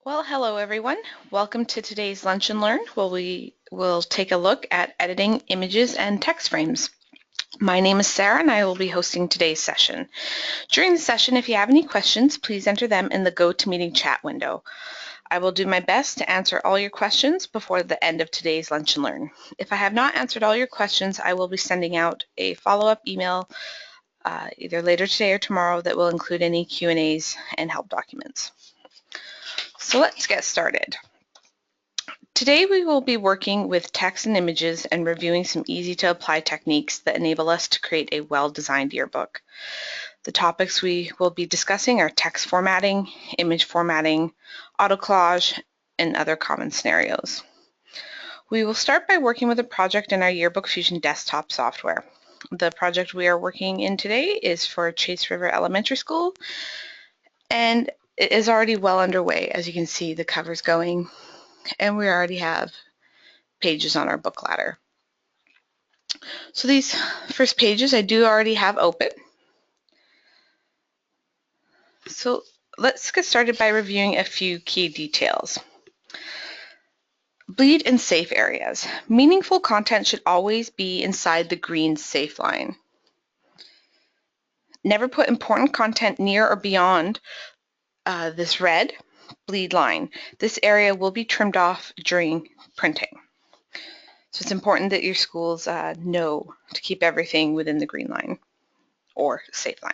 Well, hello everyone. Welcome to today's Lunch and Learn, where we will take a look at editing images and text frames. My name is Sarah and I will be hosting today's session. During the session, if you have any questions, please enter them in the GoToMeeting chat window. I will do my best to answer all your questions before the end of today's Lunch and Learn. If I have not answered all your questions, I will be sending out a follow-up email either later today or tomorrow that will include any Q&As and help documents. So let's get started. Today we will be working with text and images and reviewing some easy to apply techniques that enable us to create a well-designed yearbook. The topics we will be discussing are text formatting, image formatting, auto-collage, and other common scenarios. We will start by working with a project in our YearbookFusion desktop software. The project we are working in today is for Chase River Elementary School, and it is already well underway. As you can see, the cover's going, and we already have pages on our book ladder. So these first pages I do already have open. So let's get started by reviewing a few key details. Bleed and safe areas. Meaningful content should always be inside the green safe line. Never put important content near or beyond this red bleed line. This area will be trimmed off during printing. So it's important that your schools know to keep everything within the green line or safe line.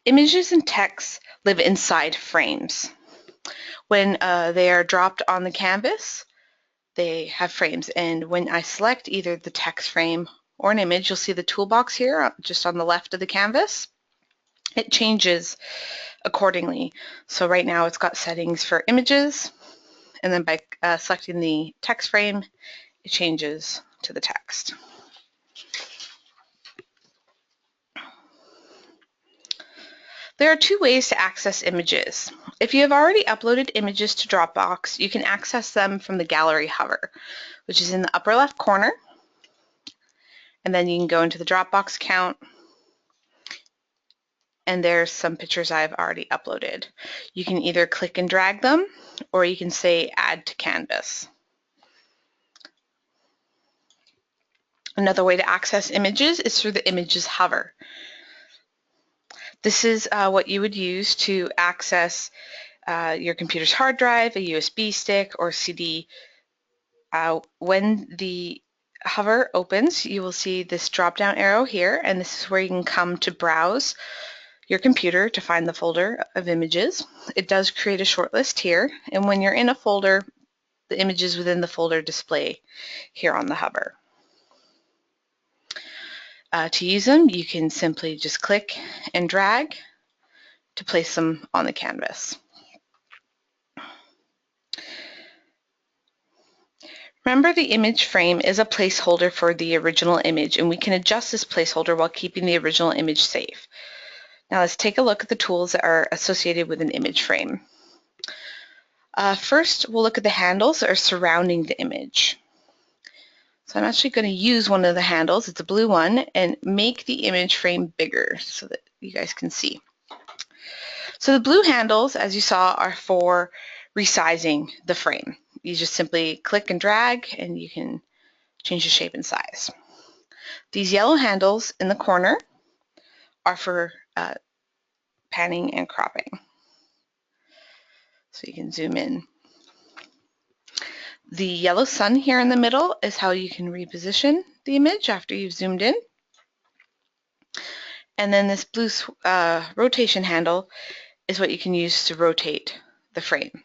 Images and text live inside frames. When they are dropped on the canvas, they have frames, and when I select either the text frame or an image, you'll see the toolbox here just on the left of the canvas. It changes accordingly. So right now it's got settings for images, and then by selecting the text frame, it changes to the text. There are two ways to access images. If you have already uploaded images to Dropbox, you can access them from the gallery hover, which is in the upper left corner. And then you can go into the Dropbox account, and there's some pictures I've already uploaded. You can either click and drag them, or you can say add to canvas. Another way to access images is through the images hover. This is what you would use to access your computer's hard drive, a USB stick, or CD. When the hover opens, you will see this drop-down arrow here, and this is where you can come to browse your computer to find the folder of images. It does create a shortlist here, and when you're in a folder, the images within the folder display here on the hover. To use them, you can simply just click and drag to place them on the canvas. Remember, the image frame is a placeholder for the original image, and we can adjust this placeholder while keeping the original image safe. Now let's take a look at the tools that are associated with an image frame. First, we'll look at the handles that are surrounding the image. So I'm actually going to use one of the handles, it's a blue one, and make the image frame bigger so that you guys can see. So the blue handles, as you saw, are for resizing the frame. You just simply click and drag and you can change the shape and size. These yellow handles in the corner are for panning and cropping. So you can zoom in. The yellow sun here in the middle is how you can reposition the image after you've zoomed in. And then this blue rotation handle is what you can use to rotate the frame.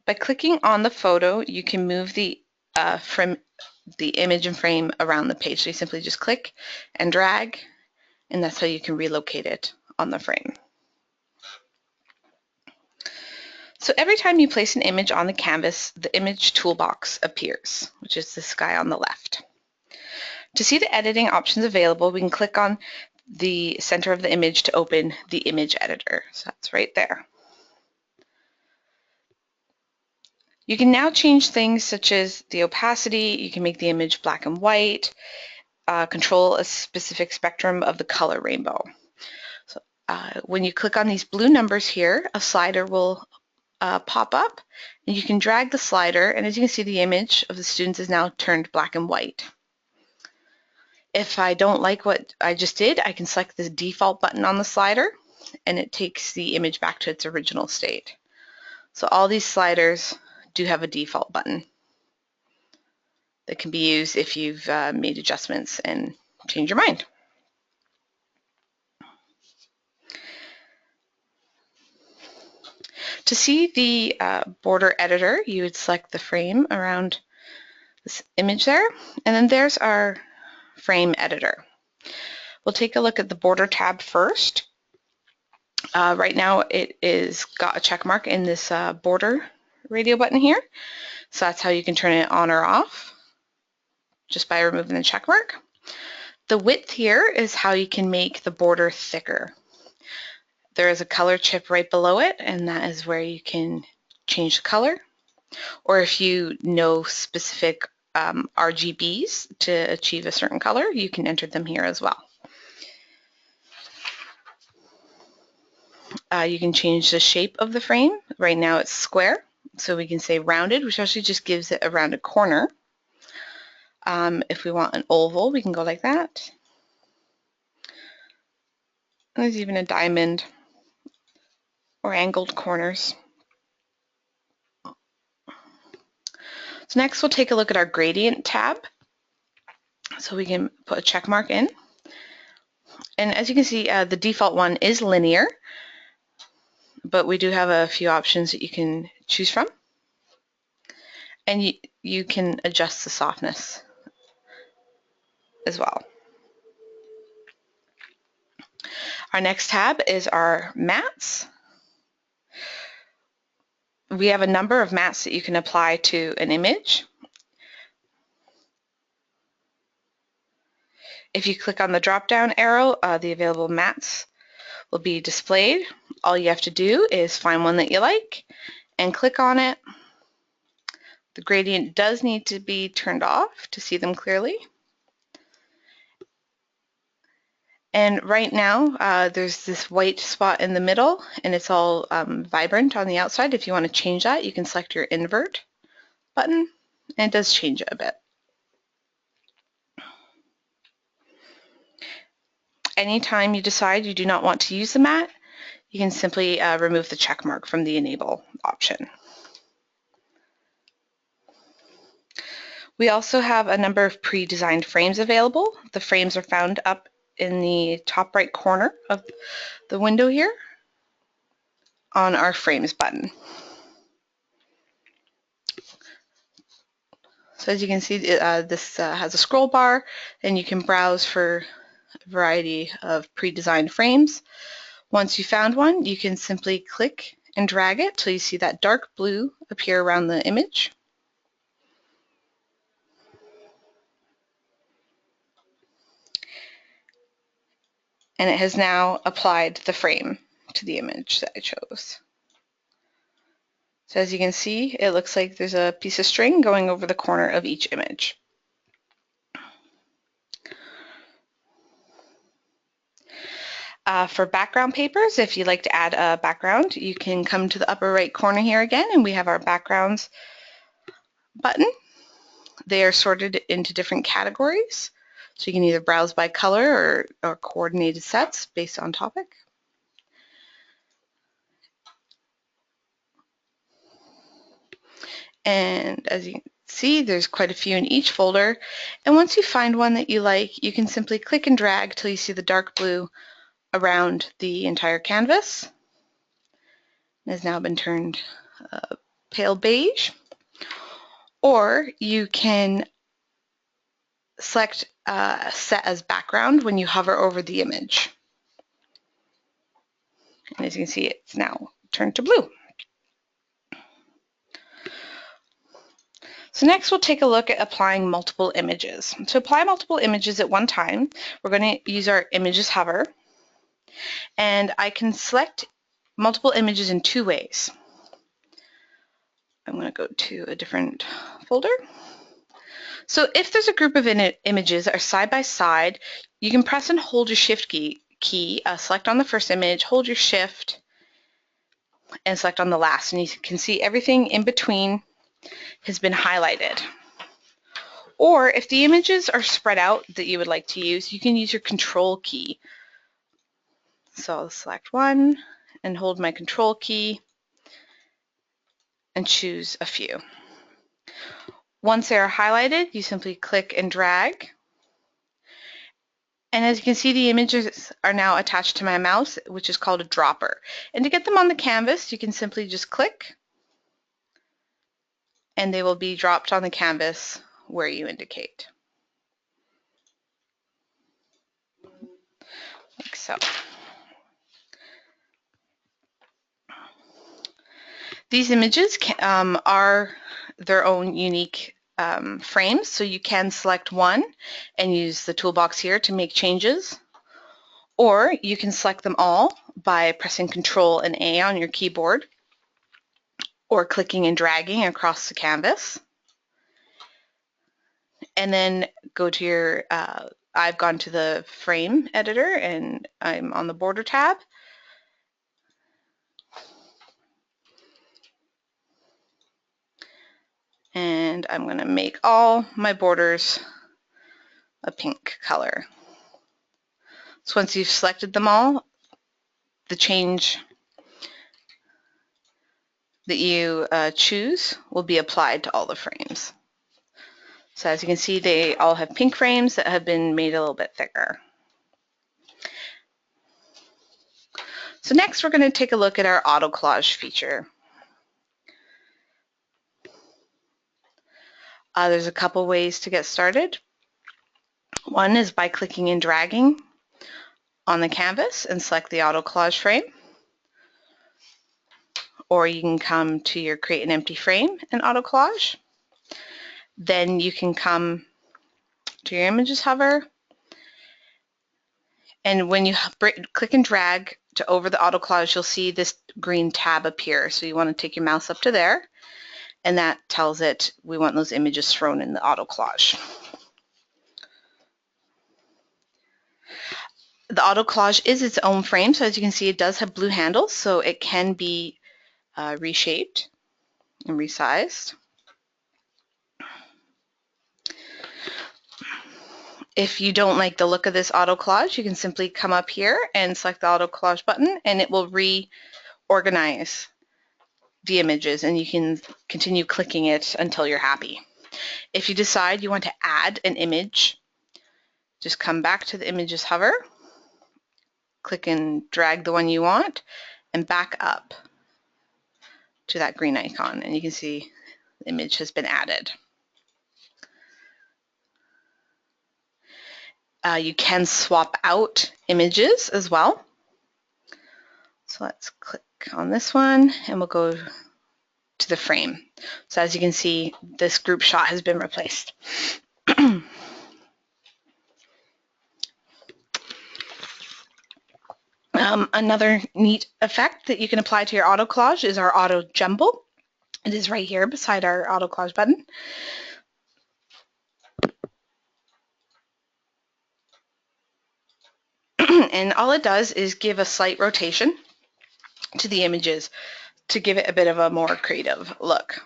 By clicking on the photo, you can move the image and frame around the page. So you simply just click and drag, and that's how you can relocate it on the frame. So every time you place an image on the canvas, the image toolbox appears, which is this guy on the left. To see the editing options available, we can click on the center of the image to open the image editor. So that's right there. You can now change things such as the opacity. You can make the image black and white, control a specific spectrum of the color rainbow. So, when you click on these blue numbers here, a slider will pop up, and you can drag the slider, and as you can see, the image of the students is now turned black and white. If I don't like what I just did, I can select the default button on the slider, and it takes the image back to its original state. So all these sliders do have a default button that can be used if you've made adjustments and change your mind. To see the border editor, you would select the frame around this image there, and then there's our frame editor. We'll take a look at the border tab first. Right now it is got a check mark in this border radio button here, so that's how you can turn it on or off, just by removing the check mark. The width here is how you can make the border thicker. There is a color chip right below it, and that is where you can change the color. Or if you know specific RGBs to achieve a certain color, you can enter them here as well. You can change the shape of the frame. Right now it's square, so we can say rounded, which actually just gives it a rounded corner. If we want an oval, we can go like that. And there's even a diamond or angled corners. So next we'll take a look at our gradient tab. So we can put a check mark in. And as you can see, the default one is linear, but we do have a few options that you can choose from. And you can adjust the softness as well. Our next tab is our mats. We have a number of mats that you can apply to an image. If you click on the drop-down arrow, the available mats will be displayed. All you have to do is find one that you like and click on it. The gradient does need to be turned off to see them clearly. And right now, there's this white spot in the middle, and it's all vibrant on the outside. If you want to change that, you can select your invert button, and it does change it a bit. Anytime you decide you do not want to use the mat, you can simply remove the check mark from the enable option. We also have a number of pre-designed frames available. The frames are found up in the top right corner of the window here on our frames button. So as you can see, this has a scroll bar, and you can browse for a variety of pre-designed frames. Once you found one, you can simply click and drag it till you see that dark blue appear around the image. And it has now applied the frame to the image that I chose. So as you can see, it looks like there's a piece of string going over the corner of each image. For background papers, if you'd like to add a background, you can come to the upper right corner here again, and we have our backgrounds button. They are sorted into different categories, so you can either browse by color or coordinated sets based on topic. And as you can see, there's quite a few in each folder, and once you find one that you like, you can simply click and drag till you see the dark blue around the entire canvas. It has now been turned pale beige. Or you can select set as background when you hover over the image. And as you can see, it's now turned to blue. So next we'll take a look at applying multiple images. To apply multiple images at one time, we're going to use our images hover. And I can select multiple images in two ways. I'm going to go to a different folder. So if there's a group of images that are side by side, you can press and hold your shift key, select on the first image, hold your shift, and select on the last, and you can see everything in between has been highlighted. Or if the images are spread out that you would like to use, you can use your control key. So I'll select one and hold my control key and choose a few. Once they're highlighted, you simply click and drag. And as you can see, the images are now attached to my mouse, which is called a dropper. And to get them on the canvas, you can simply just click, and they will be dropped on the canvas where you indicate. Like so. These images are their own unique frames, so you can select one and use the toolbox here to make changes, or you can select them all by pressing Control and A on your keyboard, or clicking and dragging across the canvas, and then go to your, I've gone to the frame editor and I'm on the border tab. And I'm going to make all my borders a pink color. So once you've selected them all, the change that you choose will be applied to all the frames. So as you can see, they all have pink frames that have been made a little bit thicker. So next we're going to take a look at our auto collage feature. There's a couple ways to get started. One is by clicking and dragging on the canvas and select the auto collage frame. Or you can come to your create an empty frame and auto collage. Then you can come to your images hover, and when you click and drag to over the auto collage, you'll see this green tab appear. So you want to take your mouse up to there, and that tells it we want those images thrown in the auto collage. The auto collage is its own frame, so as you can see, it does have blue handles, so it can be reshaped and resized. If you don't like the look of this auto collage, you can simply come up here and select the auto collage button, and it will reorganize the images, and you can continue clicking it until you're happy. If you decide you want to add an image, just come back to the images hover, click and drag the one you want, and back up to that green icon, and you can see the image has been added. You can swap out images as well. So let's click on this one and we'll go to the frame. So as you can see, this group shot has been replaced. Another neat effect that you can apply to your auto collage is our auto jumble. It is right here beside our auto collage button. And all it does is give a slight rotation to the images to give it a bit of a more creative look.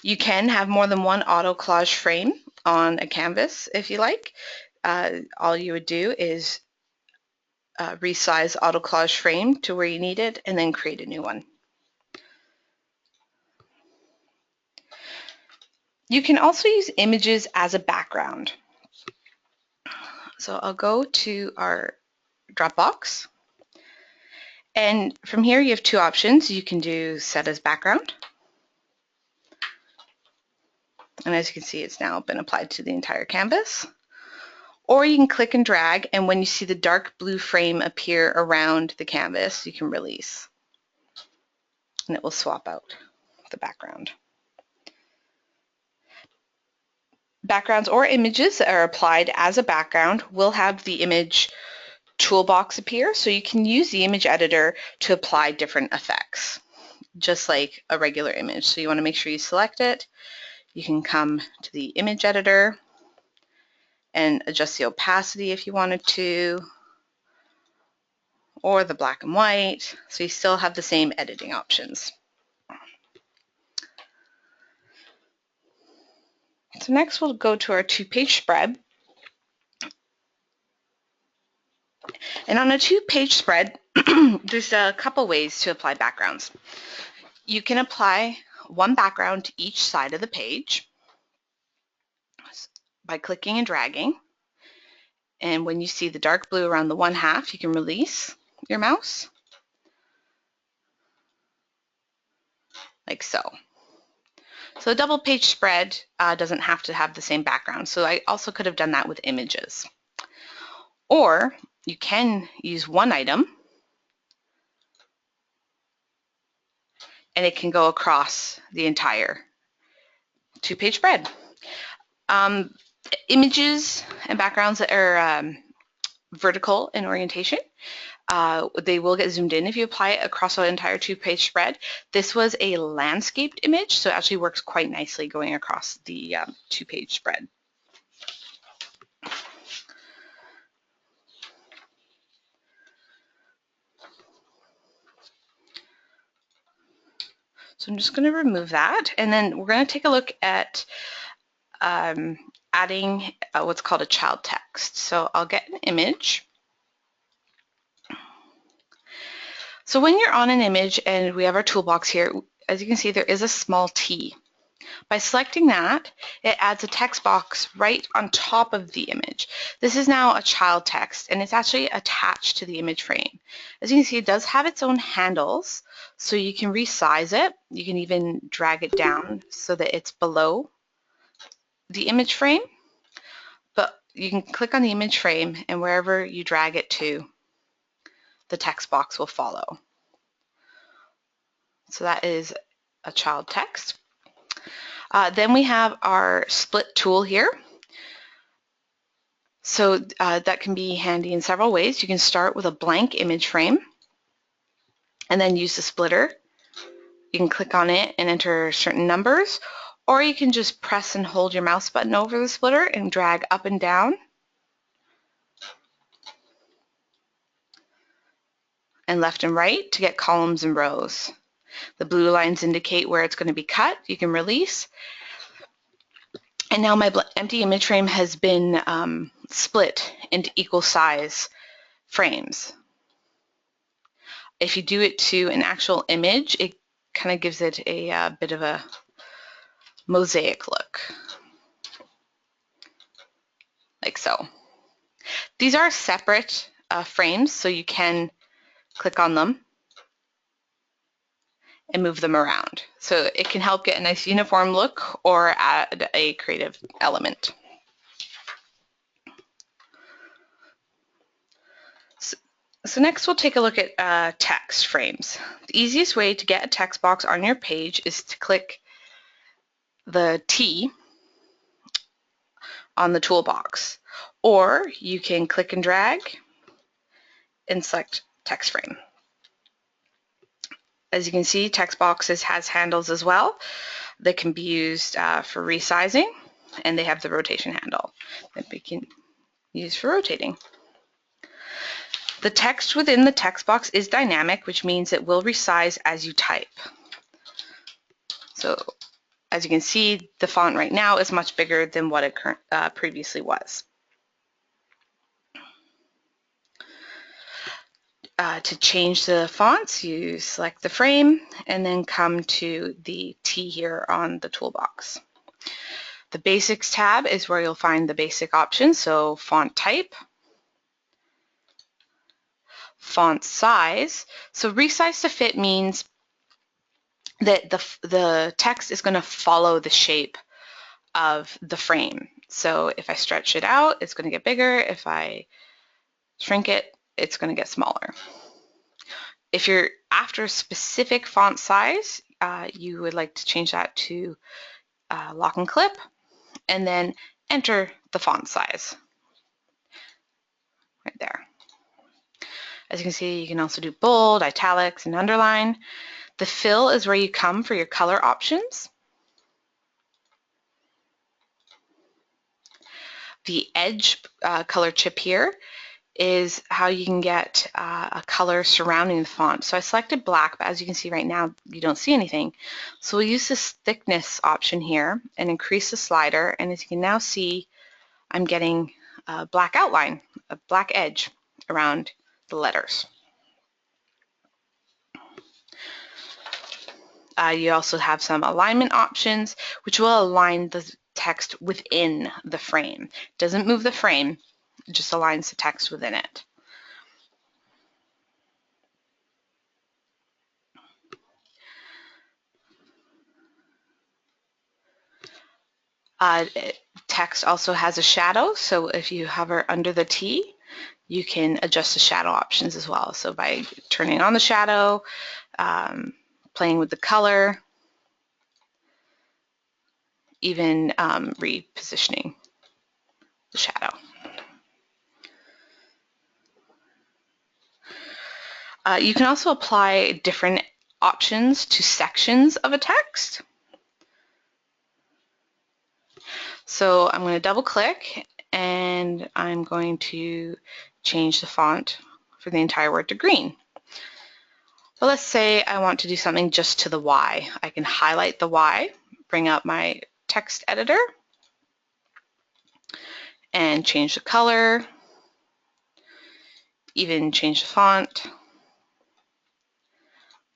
You can have more than one auto collage frame on a canvas if you like. All you would do is resize auto collage frame to where you need it and then create a new one. You can also use images as a background. So I'll go to our Dropbox, and from here you have two options. You can do set as background, and as you can see, it's now been applied to the entire canvas. Or you can click and drag, and when you see the dark blue frame appear around the canvas, you can release, and it will swap out the background. Backgrounds or images that are applied as a background will have the image toolbox appear, so you can use the image editor to apply different effects, just like a regular image. So you want to make sure you select it. You can come to the image editor and adjust the opacity if you wanted to, or the black and white, so you still have the same editing options. So next we'll go to our 2-page spread. And on a 2-page spread, there's a couple ways to apply backgrounds. You can apply one background to each side of the page by clicking and dragging. And when you see the dark blue around the one half, you can release your mouse, like so. So a double page spread doesn't have to have the same background. So I also could have done that with images. Or you can use one item and it can go across the entire 2-page spread. Images and backgrounds that are vertical in orientation, they will get zoomed in if you apply it across the entire 2-page spread. This was a landscaped image, so it actually works quite nicely going across the 2-page spread. So I'm just going to remove that, and then we're going to take a look at adding what's called a child text. So I'll get an image. So when you're on an image and we have our toolbox here, as you can see, there is a small T. By selecting that, it adds a text box right on top of the image. This is now a child text, and it's actually attached to the image frame. As you can see, it does have its own handles, so you can resize it. You can even drag it down so that it's below the image frame, but you can click on the image frame, and wherever you drag it to, the text box will follow. So that is a child text. Then we have our split tool here. So that can be handy in several ways. You can start with a blank image frame and then use the splitter. You can click on it and enter certain numbers, or you can just press and hold your mouse button over the splitter and drag up and down and left and right to get columns and rows. The blue lines indicate where it's going to be cut. You can release. And now my empty image frame has been split into equal size frames. If you do it to an actual image, it kind of gives it a bit of a mosaic look, like so. These are separate frames, so you can click on them and move them around. So it can help get a nice uniform look or add a creative element. So next we'll take a look at text frames. The easiest way to get a text box on your page is to click the T on the toolbox, or you can click and drag and select text frame. As you can see, text boxes has handles as well that can be used for resizing, and they have the rotation handle that we can use for rotating. The text within the text box is dynamic, which means it will resize as you type. So as you can see, the font right now is much bigger than what it previously was. To change the fonts, you select the frame and then come to the T here on the toolbox. The Basics tab is where you'll find the basic options, so font type, font size. So resize to fit means that the text is going to follow the shape of the frame. So if I stretch it out, it's going to get bigger. If I shrink it, it's going to get smaller. If you're after a specific font size, you would like to change that to lock and clip, and then enter the font size right there. As you can see, you can also do bold, italics, and underline. The fill is where you come for your color options. The edge color chip here is how you can get a color surrounding the font. So I selected black, but as you can see right now, you don't see anything. So we'll use this thickness option here and increase the slider. And as you can now see, I'm getting a black outline, a black edge around the letters. You also have some alignment options, which will align the text within the frame. It doesn't move the frame, it just aligns the text within it. Text also has a shadow, so if you hover under the T, you can adjust the shadow options as well. So by turning on the shadow, playing with the color, even repositioning the shadow. You can also apply different options to sections of a text. So I'm going to double click and I'm going to change the font for the entire word to green. But let's say I want to do something just to the Y. I can highlight the Y, bring up my text editor, and change the color, even change the font,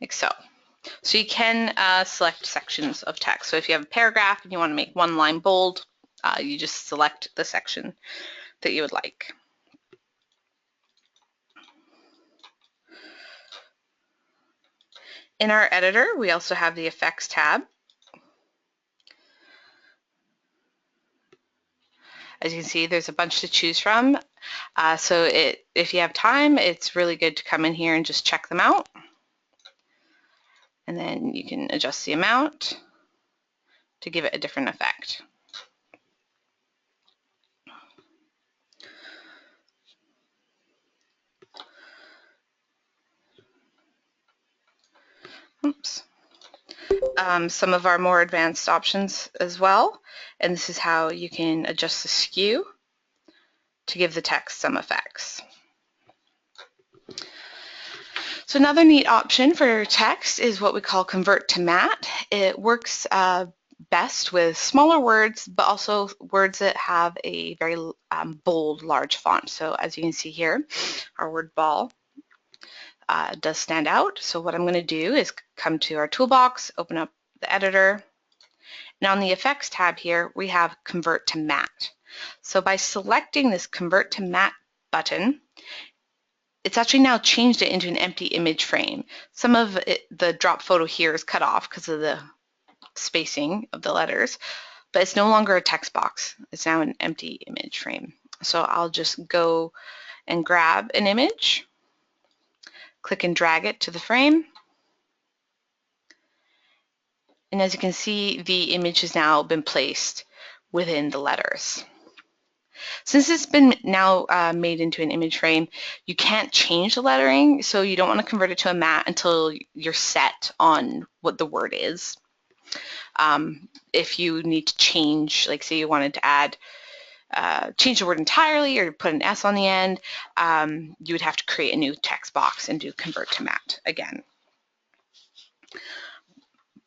like so. So you can select sections of text. So if you have a paragraph and you want to make one line bold, you just select the section that you would like. In our editor, we also have the Effects tab. As you can see, there's a bunch to choose from. So if you have time, it's really good to come in here and just check them out. And then you can adjust the amount to give it a different effect. Oops. Some of our more advanced options as well, and this is how you can adjust the skew to give the text some effects. So another neat option for text is what we call convert to matte. It works best with smaller words, but also words that have a very bold, large font. So as you can see here, our word ball does stand out. So what I'm going to do is come to our toolbox, open up the editor, and on the effects tab here, we have convert to matte. So by selecting this convert to matte button, it's actually now changed it into an empty image frame. Some of the drop photo here is cut off because of the spacing of the letters, but it's no longer a text box. It's now an empty image frame. So I'll just go and grab an image, click and drag it to the frame. And as you can see, the image has now been placed within the letters. Since it's been now made into an image frame, you can't change the lettering, so you don't want to convert it to a matte until you're set on what the word is. If you need to change, like say you wanted to add, change the word entirely or put an S on the end, you would have to create a new text box and do convert to matte again.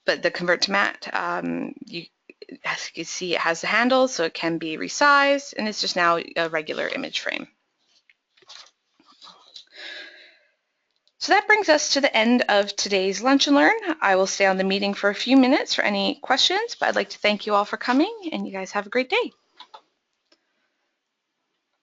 But the convert to matte, as you can see, it has the handle, so it can be resized, and it's just now a regular image frame. So that brings us to the end of today's Lunch and Learn. I will stay on the meeting for a few minutes for any questions, but I'd like to thank you all for coming, and you guys have a great day.